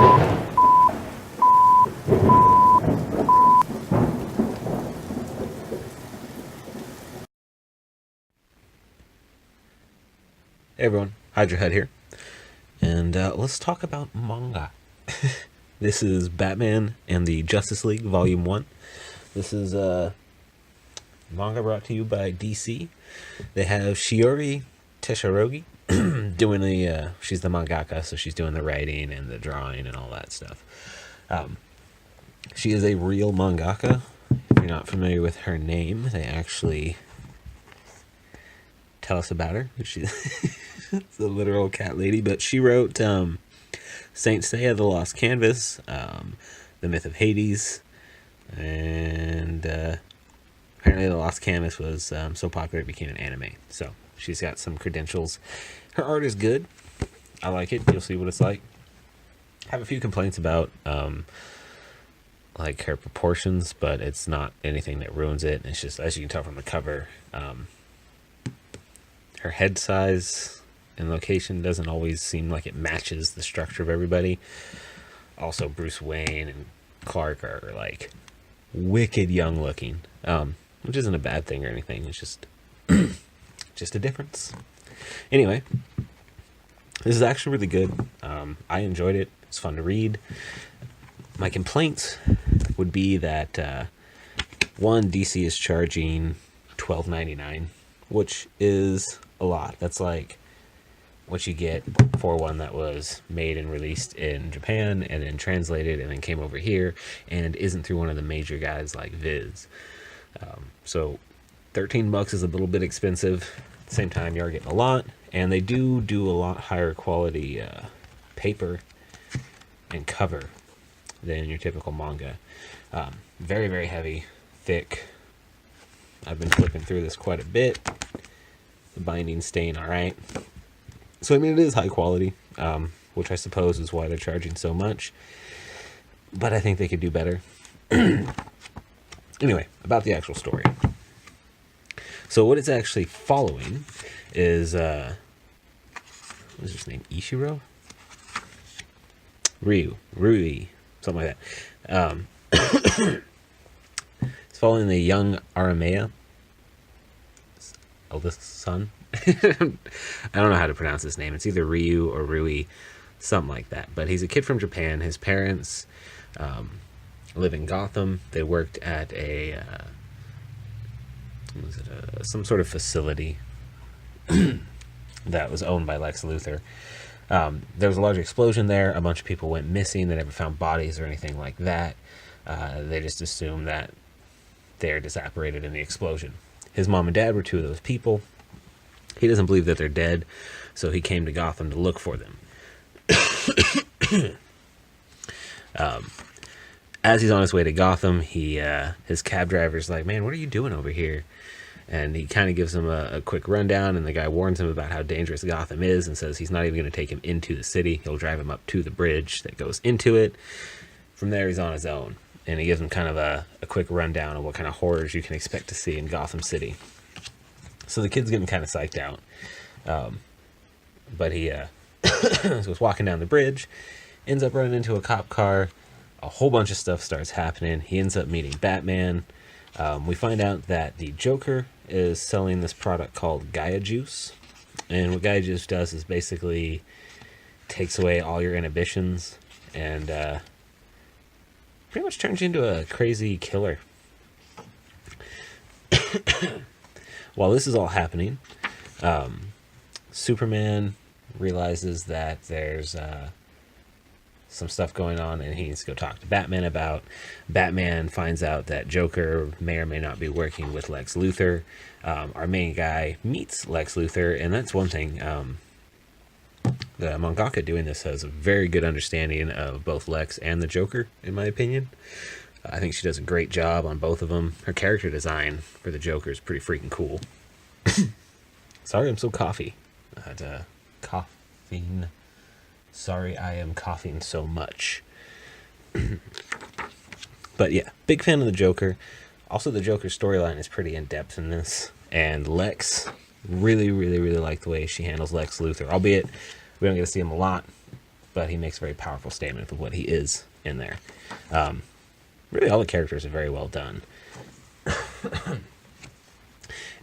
Hey everyone, Hydra Head here, and let's talk about manga. This is Batman and the Justice League Volume 1. This is manga brought to you by DC. They have Shiori Teshirogi doing she's the mangaka, so she's doing the writing and the drawing and all that stuff. She is a real mangaka. If you're not familiar with her name, they actually tell us about her. She's the literal cat lady, but she wrote Saint Seiya: The Lost Canvas, The Myth of Hades, and apparently The Lost Canvas was so popular it became an anime. So she's got some credentials. Her art is good. I like it. You'll see what it's like. I have a few complaints about like her proportions, but it's not anything that ruins it. It's just, as you can tell from the cover, her head size and location doesn't always seem like it matches the structure of everybody. Also, Bruce Wayne and Clark are like wicked young looking, which isn't a bad thing or anything. It's just just a difference. Anyway, this is actually really good. I enjoyed it. It's fun to read. My complaints would be that one, DC is charging $12.99, which is a lot. That's like what you get for one that was made and released in Japan and then translated and then came over here and isn't through one of the major guys like Viz. So $13 is a little bit expensive. At the same time, you are getting a lot, and they do a lot higher quality paper and cover than your typical manga. Very, very heavy, thick. I've been flipping through this quite a bit. The binding's staying all right. So, I mean, it is high quality, which I suppose is why they're charging so much. But I think they could do better. Anyway, about the actual story. So what it's actually following is, what is his name? Ishiro? Rui, something like that. It's following the young Aramea, eldest son. I don't know how to pronounce his name. It's either Ryu or Rui, something like that. But he's a kid from Japan. His parents live in Gotham. They worked at some sort of facility that was owned by Lex Luthor. There was a large explosion there. A bunch of people went missing. They never found bodies or anything like that. They just assumed that they're disapparated in the explosion. His mom and dad were two of those people. He doesn't believe that they're dead, so he came to Gotham to look for them. As he's on his way to Gotham, his cab driver's like, "Man, what are you doing over here?" And he kind of gives him a quick rundown, and the guy warns him about how dangerous Gotham is and says he's not even going to take him into the city. He'll drive him up to the bridge that goes into it. From there, he's on his own, and he gives him kind of a quick rundown of what kind of horrors you can expect to see in Gotham City. So the kid's getting kind of psyched out. But he was walking down the bridge, ends up running into a cop car. A whole bunch of stuff starts happening. He ends up meeting Batman. We find out that the Joker is selling this product called Gaia Juice. And what Gaia Juice does is basically takes away all your inhibitions and pretty much turns you into a crazy killer. While this is all happening, Superman realizes that there's some stuff going on and he needs to go talk to Batman about. Batman finds out that Joker may or may not be working with Lex Luthor. Our main guy meets Lex Luthor, and that's one thing. The mangaka doing this has a very good understanding of both Lex and the Joker, in my opinion. I think she does a great job on both of them. Her character design for the Joker is pretty freaking cool. Sorry, I'm so coffee. I had caffeine. Sorry, I am coughing so much. But yeah, big fan of the Joker. Also, the Joker storyline is pretty in-depth in this. And Lex, really, really, really like the way she handles Lex Luthor. Albeit, we don't get to see him a lot. but he makes a very powerful statement of what he is in there. Really, all the characters are very well done.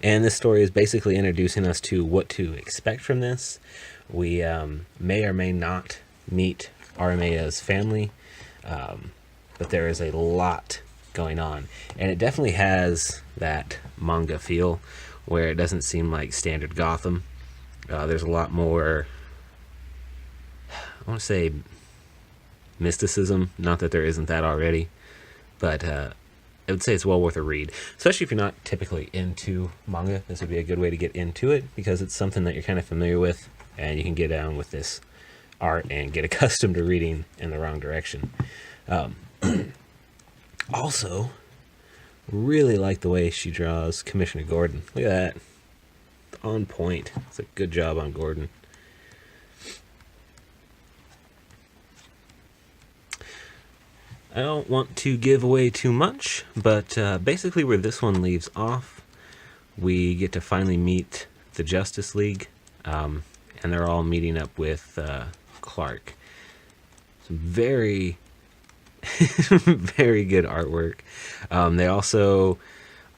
And this story is basically introducing us to what to expect from this. We may or may not meet Aramea's family, but there is a lot going on. And it definitely has that manga feel, where it doesn't seem like standard Gotham. There's a lot more, I want to say, mysticism. Not that there isn't that already, but I would say it's well worth a read. Especially if you're not typically into manga, this would be a good way to get into it, because it's something that you're kind of familiar with, and you can get down with this art and get accustomed to reading in the wrong direction. Also, really like the way she draws Commissioner Gordon. Look at that. On point. It's a good job on Gordon. I don't want to give away too much, but basically where this one leaves off, we get to finally meet the Justice League, and they're all meeting up with Clark. Some very, very good artwork. They also,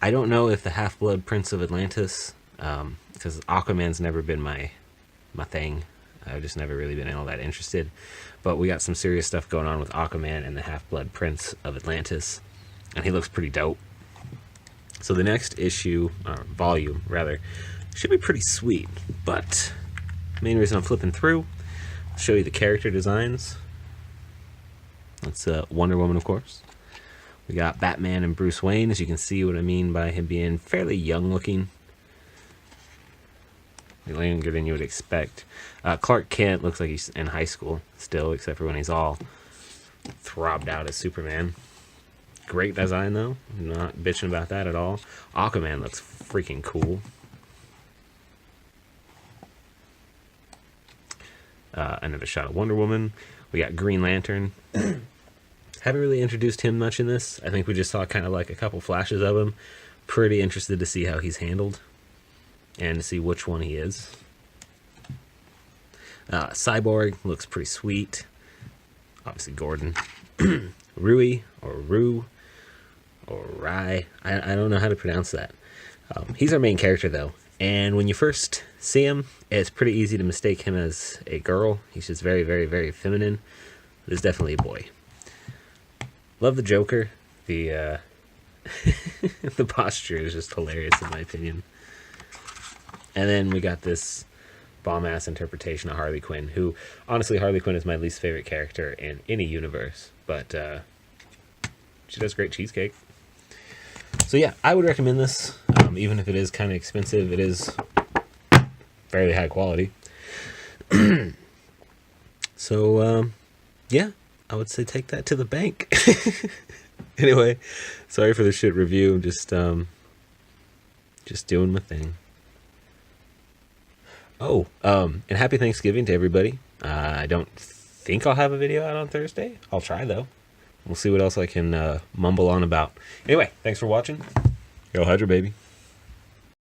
I don't know if the Half-Blood Prince of Atlantis, because Aquaman's never been my thing. I've just never really been all that interested. But we got some serious stuff going on with Aquaman and the Half-Blood Prince of Atlantis, and he looks pretty dope. So the next issue, or volume rather, should be pretty sweet. But the main reason I'm flipping through, I'll show you the character designs. That's Wonder Woman, of course. We got Batman and Bruce Wayne, as you can see what I mean by him being fairly young looking. Younger than you would expect. Clark Kent looks like he's in high school still, except for when he's all throbbed out as Superman. Great design, though. I'm not bitching about that at all. Aquaman looks freaking cool. Another shot of Wonder Woman. We got Green Lantern. Haven't really introduced him much in this. I think we just saw kind of like a couple flashes of him. Pretty interested to see how he's handled and to see which one he is. Cyborg looks pretty sweet. Obviously Gordon. Rui, or Rue, or Rai. I don't know how to pronounce that. He's our main character, though. And when you first see him, it's pretty easy to mistake him as a girl. He's just very, very, very feminine. There's definitely a boy. Love the Joker. The the posture is just hilarious, in my opinion. And then we got this bomb-ass interpretation of Harley Quinn, who, honestly, Harley Quinn is my least favorite character in any universe, but she does great cheesecake. So yeah, I would recommend this, even if it is kind of expensive. It is fairly high quality. So, yeah, I would say take that to the bank. Anyway, sorry for the shit review. Just doing my thing. Oh, and happy Thanksgiving to everybody. I don't think I'll have a video out on Thursday. I'll try, though. We'll see what else I can mumble on about. Anyway, thanks for watching. Yo, Hydra, baby.